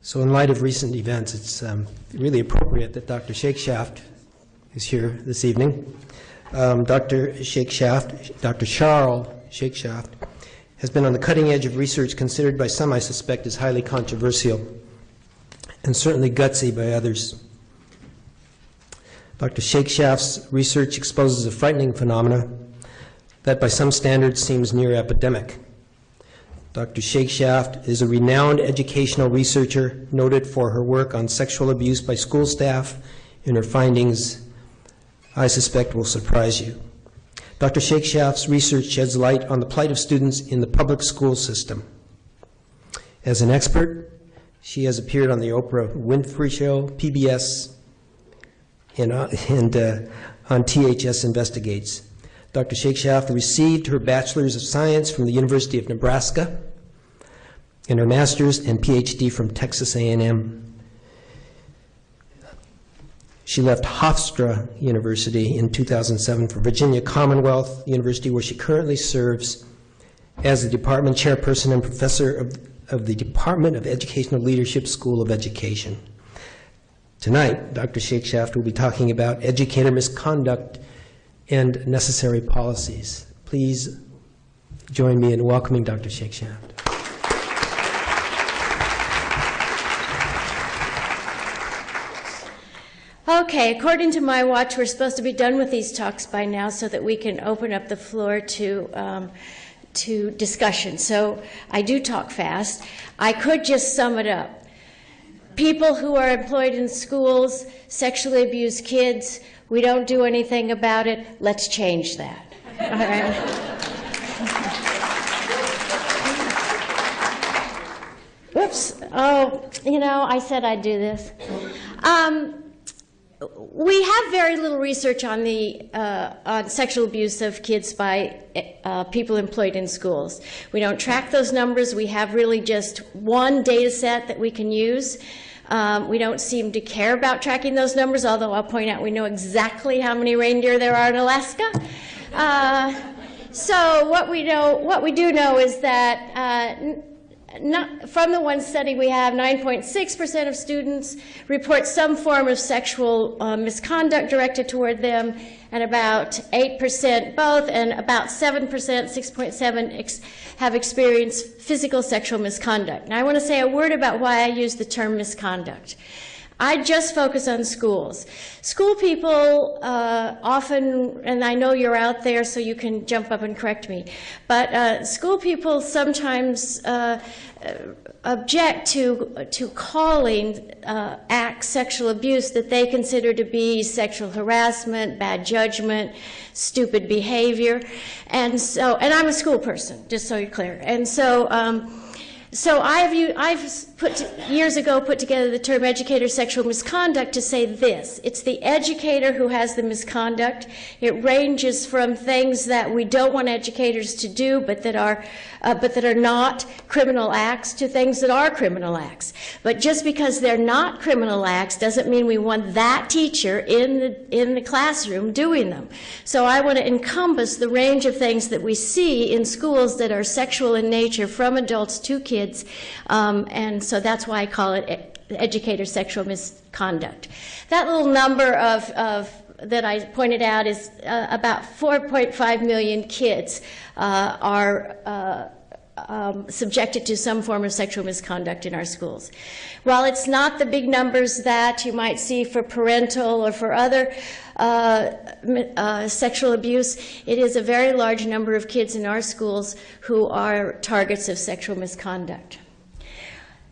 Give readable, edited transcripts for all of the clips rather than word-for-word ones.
So in light of recent events, it's really appropriate that Dr. Shakeshaft is here this evening. Dr. Charol Shakeshaft has been on the cutting edge of research considered by some, I suspect, as highly controversial and certainly gutsy by others. Dr. Shakeshaft's research exposes a frightening phenomena that by some standards seems near epidemic. Dr. Shakeshaft is a renowned educational researcher noted for her work on sexual abuse by school staff, and her findings, I suspect, will surprise you. Dr. Shakeshaft's research sheds light on the plight of students in the public school system. As an expert, she has appeared on the Oprah Winfrey Show, PBS, and on THS Investigates. Dr. Shakeshaft received her Bachelor's of Science from the University of Nebraska and her Master's and PhD from Texas A&M. She left Hofstra University in 2007 for Virginia Commonwealth University, where she currently serves as the department chairperson and professor of the Department of Educational Leadership School of Education. Tonight, Dr. Shakeshaft will be talking about educator misconduct and necessary policies. Please join me in welcoming Dr. Shakeshaft. Okay, according to my watch, we're supposed to be done with these talks by now so that we can open up the floor to discussion. So I do talk fast. I could just sum it up. People who are employed in schools sexually abuse kids. We don't do anything about it. Let's change that. All right. Whoops. Oh, you know, I said I'd do this. We have very little research on on sexual abuse of kids by people employed in schools. We don't track those numbers. We have really just one data set that we can use. We don't seem to care about tracking those numbers, although I'll point out we know exactly how many reindeer there are in Alaska. So what we do know is that from the one study we have, 9.6% of students report some form of sexual misconduct directed toward them, and about 8% both, and about 7%, 6.7%, have experienced physical sexual misconduct. Now I want to say a word about why I use the term misconduct. I just focus on schools. School people often, and I know you're out there so you can jump up and correct me, but school people sometimes object to calling acts sexual abuse that they consider to be sexual harassment, bad judgment, stupid behavior, and I'm a school person, just so you're clear, and so I've years ago put together the term educator sexual misconduct to say this. It's the educator who has the misconduct. It ranges from things that we don't want educators to do but that are not criminal acts to things that are criminal acts. But just because they're not criminal acts doesn't mean we want that teacher in the classroom doing them. So I want to encompass the range of things that we see in schools that are sexual in nature, from adults to kids, and so that's why I call it educator sexual misconduct. That little number that I pointed out is about 4.5 million kids are subjected to some form of sexual misconduct in our schools. While it's not the big numbers that you might see for parental or for other sexual abuse, it is a very large number of kids in our schools who are targets of sexual misconduct.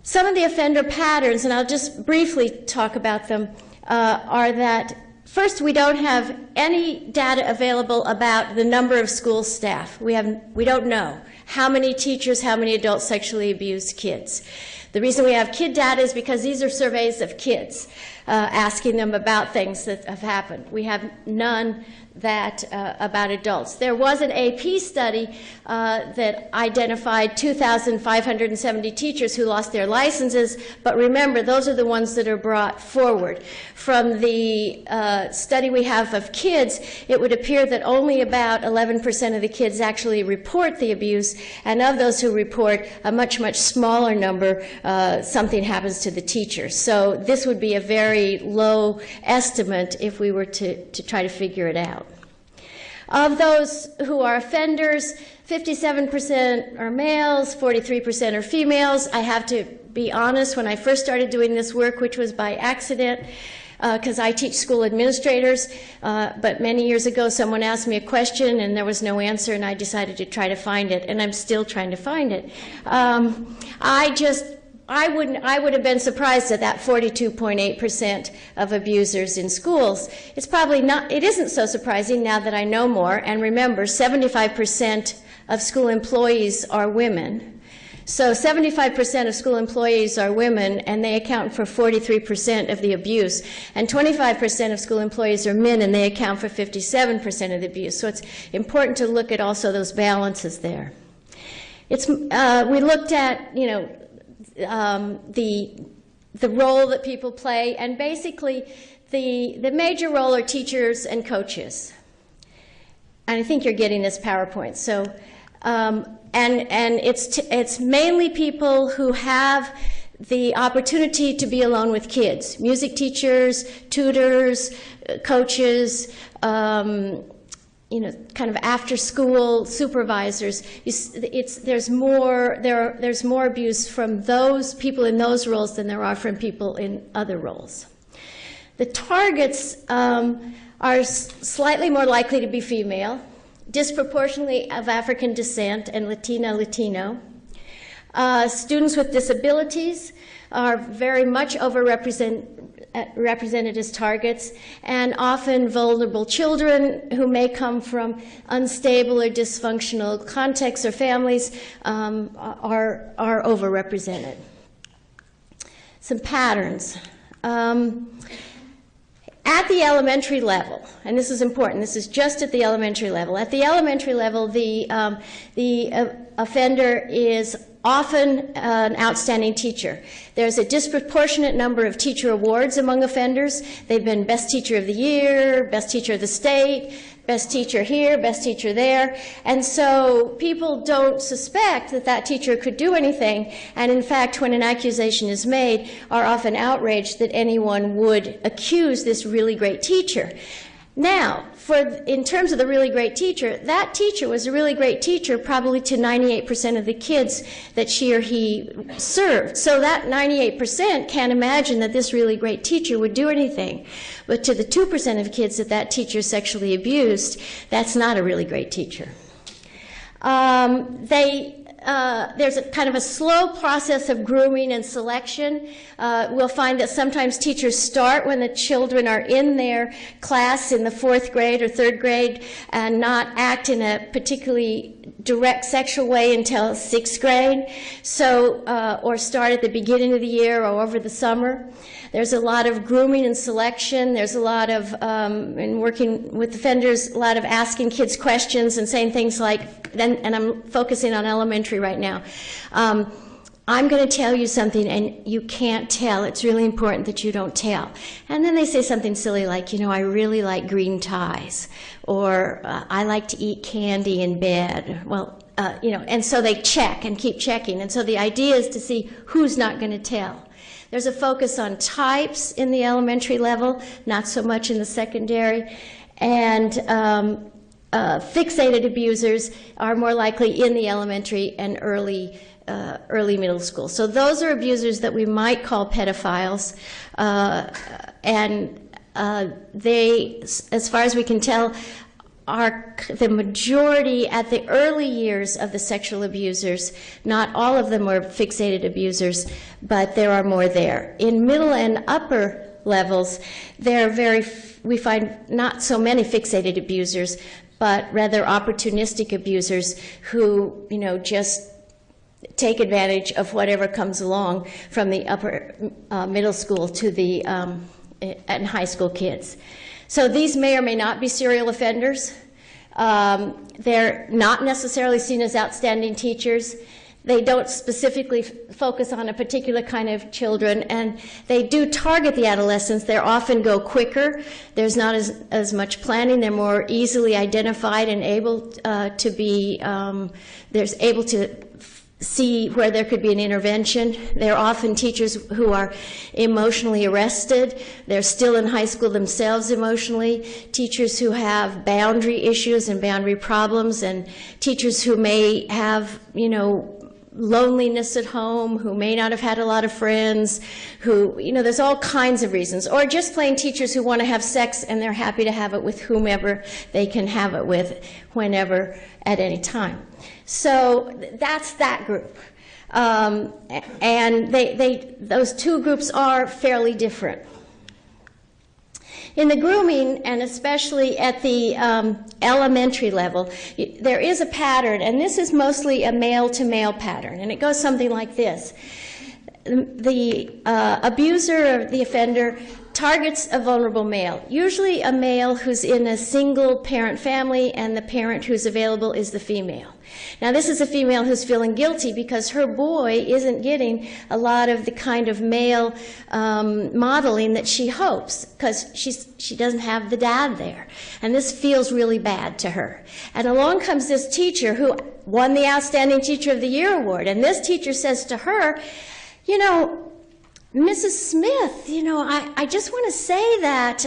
Some of the offender patterns, and I'll just briefly talk about them, are that first, we don't have any data available about the number of school staff. We don't know how many teachers, how many adults sexually abuse kids. The reason we have kid data is because these are surveys of kids, asking them about things that have happened. We have none about adults. There was an AP study that identified 2,570 teachers who lost their licenses, but remember, those are the ones that are brought forward. From the study we have of kids, it would appear that only about 11% of the kids actually report the abuse, abusers, and of those who report, a much, much smaller number, something happens to the teacher. So this would be a very low estimate if we were to try to figure it out. Of those who are offenders, 57% are males, 43% are females. I have to be honest, when I first started doing this work, which was by accident, because I teach school administrators, but many years ago someone asked me a question and there was no answer, and I decided to try to find it, and I'm still trying to find it. I would have been surprised at that 42.8% of abusers in schools. It's probably not, it isn't so surprising now that I know more, and remember, 75% of school employees are women. So 75% of school employees are women, and they account for 43% of the abuse. And 25% of school employees are men, and they account for 57% of the abuse. So it's important to look at also those balances there. We looked at, you know, the role that people play, and basically the major role are teachers and coaches. And I think you're getting this PowerPoint. So. And it's mainly people who have the opportunity to be alone with kids. Music teachers, tutors, coaches, you know, kind of after-school supervisors. There's more abuse from those people in those roles than there are from people in other roles. The targets are slightly more likely to be female, disproportionately of African descent and Latino. Students with disabilities are very much represented as targets, and often vulnerable children who may come from unstable or dysfunctional contexts or families are overrepresented. Some patterns. At the elementary level, and this is important, this is just at the elementary level. At the elementary level, the offender is often an outstanding teacher. There's a disproportionate number of teacher awards among offenders. They've been best teacher of the year, best teacher of the state, best teacher here, best teacher there. And so people don't suspect that that teacher could do anything. And in fact, when an accusation is made, are often outraged that anyone would accuse this really great teacher. Now, in terms of the really great teacher, that teacher was a really great teacher probably to 98% of the kids that she or he served. So that 98% can't imagine that this really great teacher would do anything. But to the 2% of kids that that teacher sexually abused, that's not a really great teacher. There's a kind of a slow process of grooming and selection. We'll find that sometimes teachers start when the children are in their class in the 4th grade or 3rd grade and not act in a particularly direct sexual way until 6th grade, or start at the beginning of the year or over the summer. There's a lot of grooming and selection. There's a lot of, in working with offenders, a lot of asking kids questions and saying things like, and I'm focusing on elementary right now, I'm going to tell you something and you can't tell. It's really important that you don't tell. And then they say something silly like, you know, I really like green ties, or I like to eat candy in bed. Well, you know, and so they check and keep checking. And so the idea is to see who's not going to tell. There's a focus on types in the elementary level, not so much in the secondary. And fixated abusers are more likely in the elementary and early middle school. So those are abusers that we might call pedophiles. And they, as far as we can tell, are the majority at the early years of the sexual abusers. Not all of them are fixated abusers, but there are more there. In middle and upper levels, we find not so many fixated abusers, but rather opportunistic abusers who, you know, just take advantage of whatever comes along from the upper middle school to the and high school kids. So these may or may not be serial offenders. They're not necessarily seen as outstanding teachers. They don't specifically focus on a particular kind of children, and they do target the adolescents. They often go quicker. There's not as much planning. They're more easily identified and able to be, there's able to see where there could be an intervention. They're often teachers who are emotionally arrested. They're still in high school themselves emotionally. Teachers who have boundary issues and boundary problems, and teachers who may have, you know, loneliness at home, who may not have had a lot of friends, who, you know, there's all kinds of reasons. Or just plain teachers who want to have sex and they're happy to have it with whomever they can have it with, whenever, at any time. So that's that group. And those two groups are fairly different. In the grooming, and especially at the elementary level, there is a pattern, and this is mostly a male-to-male pattern, and it goes something like this. The abuser or the offender targets a vulnerable male, usually a male who's in a single-parent family, and the parent who's available is the female. Now, this is a female who's feeling guilty because her boy isn't getting a lot of the kind of male modeling that she hopes, because she doesn't have the dad there. And this feels really bad to her. And along comes this teacher who won the Outstanding Teacher of the Year award. And this teacher says to her, you know, Mrs. Smith, you know, I just want to say that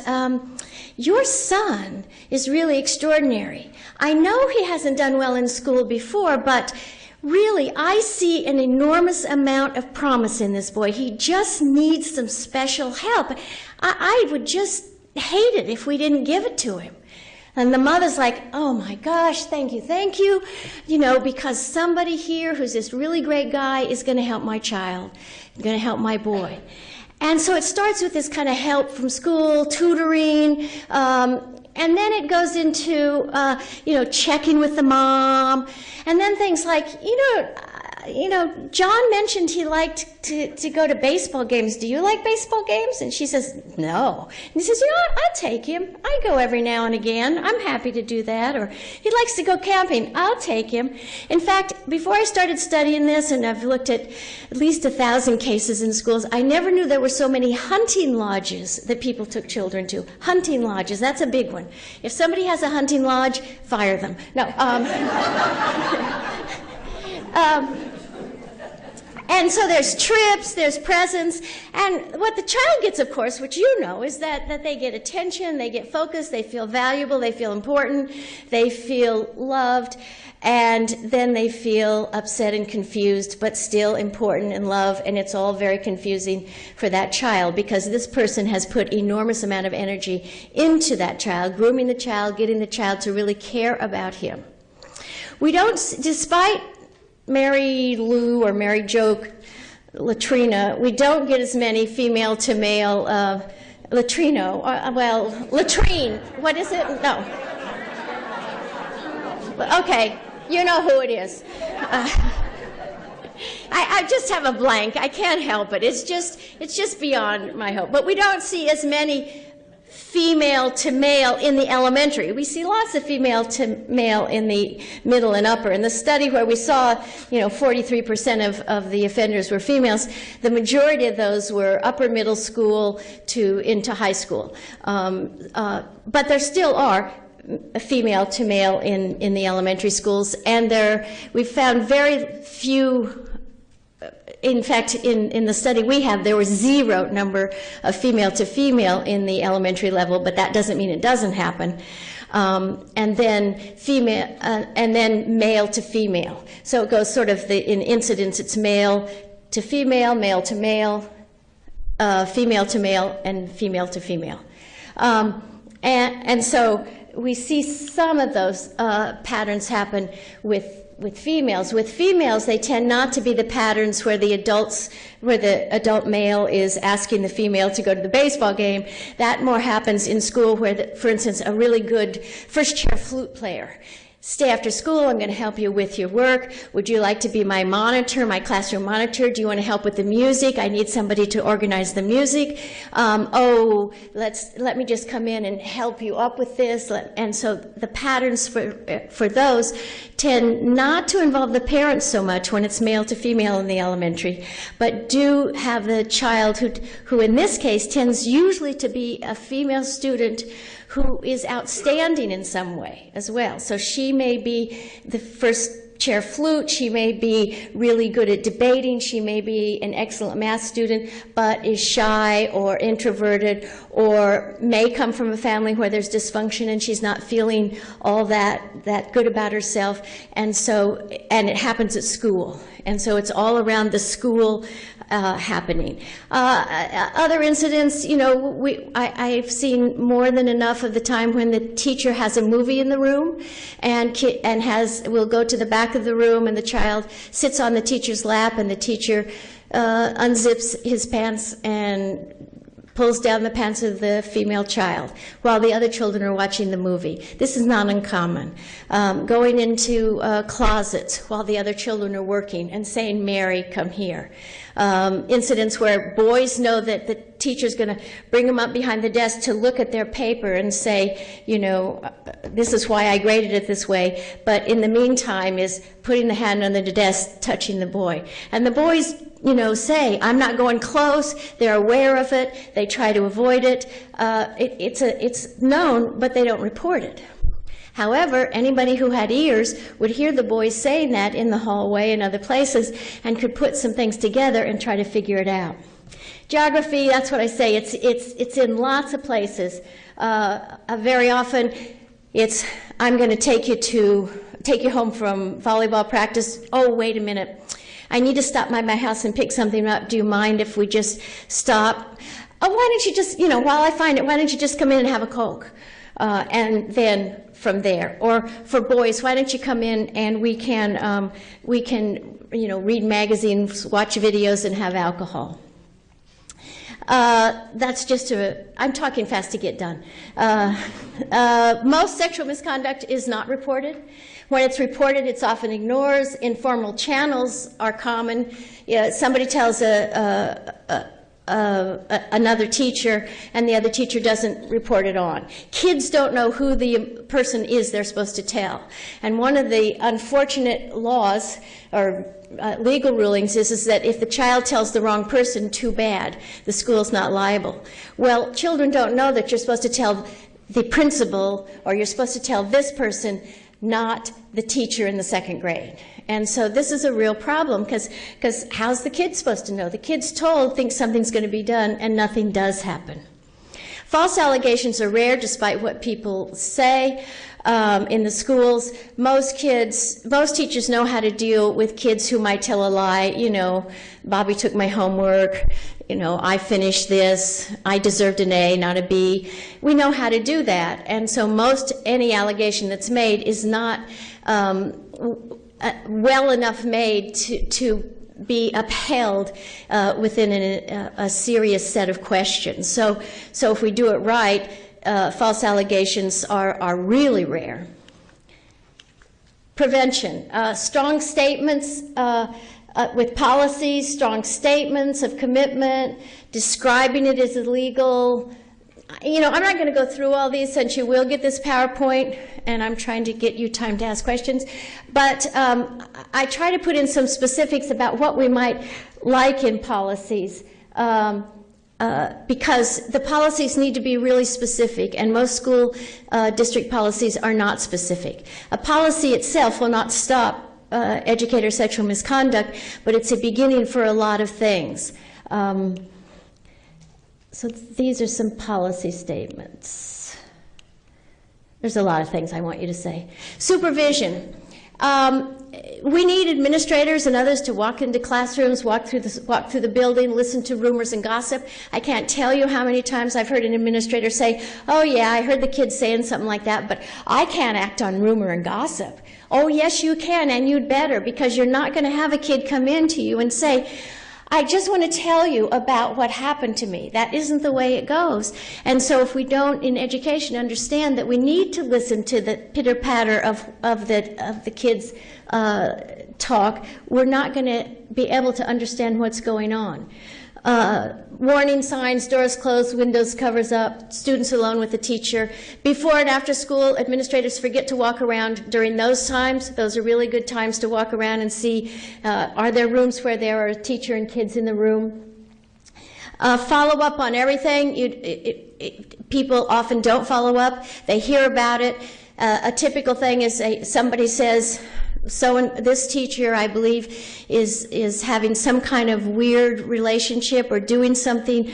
your son is really extraordinary. I know he hasn't done well in school before, but really, I see an enormous amount of promise in this boy. He just needs some special help. I would just hate it if we didn't give it to him. And the mother's like, oh my gosh, thank you, you know, because somebody here who's this really great guy is going to help my child, going to help my boy. And so it starts with this kind of help from school, tutoring, and then it goes into, you know, checking with the mom, and then things like, you know, John mentioned he liked to go to baseball games. Do you like baseball games? And she says, no. And he says, you know what, I'll take him. I go every now and again. I'm happy to do that. Or he likes to go camping. I'll take him. In fact, before I started studying this, and I've looked at least 1,000 cases in schools, I never knew there were so many hunting lodges that people took children to. Hunting lodges, that's a big one. If somebody has a hunting lodge, fire them. No. And so there's trips, there's presents, and what the child gets, of course, which you know, is that they get attention, they get focused, they feel valuable, they feel important, they feel loved, and then they feel upset and confused, but still important and loved, and it's all very confusing for that child because this person has put enormous amount of energy into that child, grooming the child, getting the child to really care about him. We don't, despite Mary Lou or Mary Jo Latrina, we don't get as many female to male latrino, well, latrine, what is it? No. Okay, you know who it is. I just have a blank. I can't help it. It's just beyond my hope. But we don't see as many female to male in the elementary. We see lots of female to male in the middle and upper. In the study where we saw, 43% of the offenders were females, the majority of those were upper middle school to into high school. But there still are female to male in the elementary schools, and we've found very few. In fact, in the study we have, there was 0 number of female to female in the elementary level, but that doesn't mean it doesn't happen. And then female, and then male to female. So it goes sort of in incidence. It's male to female, male to male, female to male, and female to female. And so we see some of those patterns happen with females. With females, they tend not to be the patterns where the adult male is asking the female to go to the baseball game. That more happens in school where, for instance, a really good first-chair flute player Stay after school, I'm going to help you with your work. Would you like to be my monitor, my classroom monitor? Do you want to help with the music? I need somebody to organize the music. Let me just come in and help you up with this. And so the patterns for those tend not to involve the parents so much when it's male to female in the elementary, but do have the child who in this case tends usually to be a female student who is outstanding in some way as well. So she may be the first chair flute, she may be really good at debating, she may be an excellent math student, but is shy or introverted, or may come from a family where there's dysfunction and she's not feeling all that good about herself, and it happens at school. And so it's all around the school happening. Other incidents, I've seen more than enough of the time when the teacher has a movie in the room and will go to the back of the room and the child sits on the teacher's lap and the teacher unzips his pants and pulls down the pants of the female child while the other children are watching the movie. This is not uncommon. Going into closets while the other children are working and saying, "Mary, come here." Incidents where boys know that the teacher's going to bring them up behind the desk to look at their paper and say, this is why I graded it this way, but in the meantime is putting the hand on the desk, touching the boy. And the boys, say, "I'm not going close." They're aware of it. They try to avoid it. It's known, but they don't report it. However, anybody who had ears would hear the boys saying that in the hallway and other places and could put some things together and try to figure it out. Geography, that's what I say. It's in lots of places. Very often, it's, "I'm going to take you home from volleyball practice. Oh, wait a minute. I need to stop by my house and pick something up. Do you mind if we just stop? Oh, why don't you just, while I find it, why don't you just come in and have a Coke?" And then from there. Or for boys, why don't you come in and we can read magazines, watch videos, and have alcohol. That's just I'm talking fast to get done. Most sexual misconduct is not reported. When it's reported, it's often ignored. Informal channels are common. Somebody tells another teacher, and the other teacher doesn't report it on. Kids don't know who the person is they're supposed to tell. And one of the unfortunate laws or legal rulings is that if the child tells the wrong person, too bad, the school's not liable. Well, children don't know that you're supposed to tell the principal, or you're supposed to tell this person, not the teacher in the second grade. And so this is a real problem, because how's the kid supposed to know? The kid's told, thinks something's going to be done, and nothing does happen. False allegations are rare, despite what people say in the schools. Most teachers know how to deal with kids who might tell a lie. Bobby took my homework. I finished this. I deserved an A, not a B. We know how to do that. And so any allegation that's made is not well enough made to be upheld within a serious set of questions. So if we do it right, false allegations are really rare. Prevention. Strong statements with policies, strong statements of commitment, describing it as illegal. I'm not going to go through all these, since you will get this PowerPoint, and I'm trying to get you time to ask questions. But I try to put in some specifics about what we might like in policies, because the policies need to be really specific, and most school district policies are not specific. A policy itself will not stop educator sexual misconduct, but it's a beginning for a lot of things. So these are some policy statements. There's a lot of things I want you to say. Supervision. We need administrators and others to walk into classrooms, walk through the building, listen to rumors and gossip. I can't tell you how many times I've heard an administrator say, "Oh yeah, I heard the kid saying something like that, but I can't act on rumor and gossip." Oh yes, you can, and you'd better, because you're not going to have a kid come in to you and say, I just want to tell you about what happened to me. That isn't the way it goes. And so if we don't, in education, understand that we need to listen to the pitter-patter of the kids' talk, we're not going to be able to understand what's going on. Warning signs, doors closed, windows covers up, students alone with the teacher. Before and after school, administrators forget to walk around during those times. Those are really good times to walk around and see, are there rooms where there are a teacher and kids in the room? Follow up on everything. People often don't follow up. They hear about it. A typical thing is somebody says, so this teacher, I believe, is having some kind of weird relationship or doing something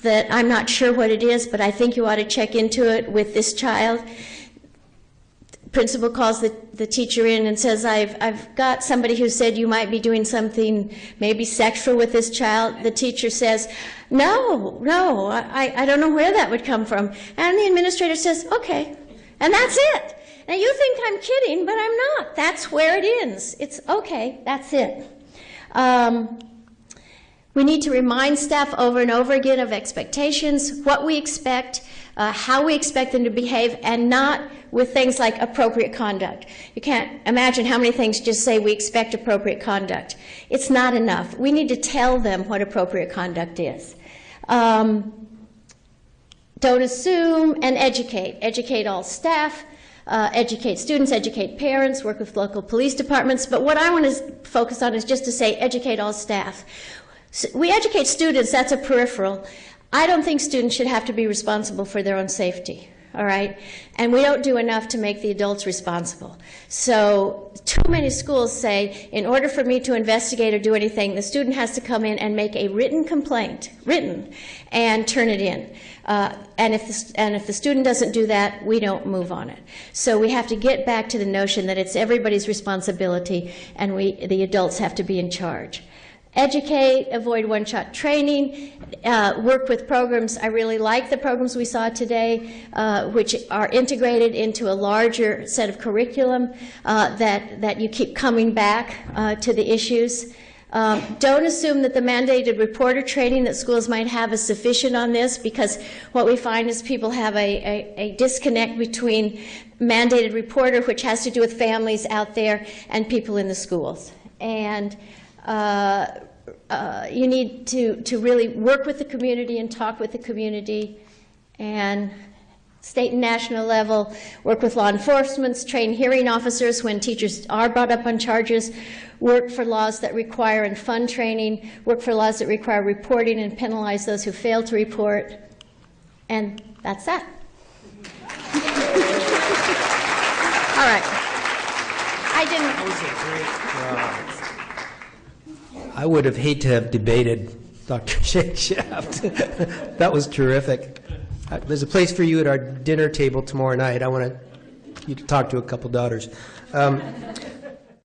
that I'm not sure what it is, but I think you ought to check into it with this child. Principal calls the teacher in and says, I've got somebody who said you might be doing something maybe sexual with this child. The teacher says, no, I don't know where that would come from. And the administrator says, okay, and that's it. Now, you think I'm kidding, but I'm not. That's where it ends. It's okay, that's it. We need to remind staff over and over again of expectations, what we expect, how we expect them to behave, and not with things like appropriate conduct. You can't imagine how many things just say we expect appropriate conduct. It's not enough. We need to tell them what appropriate conduct is. Don't assume, and educate. Educate all staff. Educate students, educate parents, work with local police departments. But what I want to focus on is just to say educate all staff. So we educate students, that's a peripheral. I don't think students should have to be responsible for their own safety, all right? And we don't do enough to make the adults responsible. So too many schools say, in order for me to investigate or do anything, the student has to come in and make a written complaint, and turn it in. And if the student doesn't do that, we don't move on it. So we have to get back to the notion that it's everybody's responsibility, and the adults have to be in charge. Educate, avoid one-shot training, work with programs. I really like the programs we saw today, which are integrated into a larger set of curriculum that you keep coming back to the issues. Don't assume that the mandated reporter training that schools might have is sufficient on this, because what we find is people have a disconnect between mandated reporter, which has to do with families out there, and people in the schools. And you need to really work with the community and talk with the community, and state and national level, work with law enforcement, train hearing officers when teachers are brought up on charges, work for laws that require and fund training, work for laws that require reporting and penalize those who fail to report, and that's that. All right. I would have hated to have debated Dr. Shakeshaft. That was terrific. There's a place for you at our dinner table tomorrow night. I want you to talk to a couple daughters.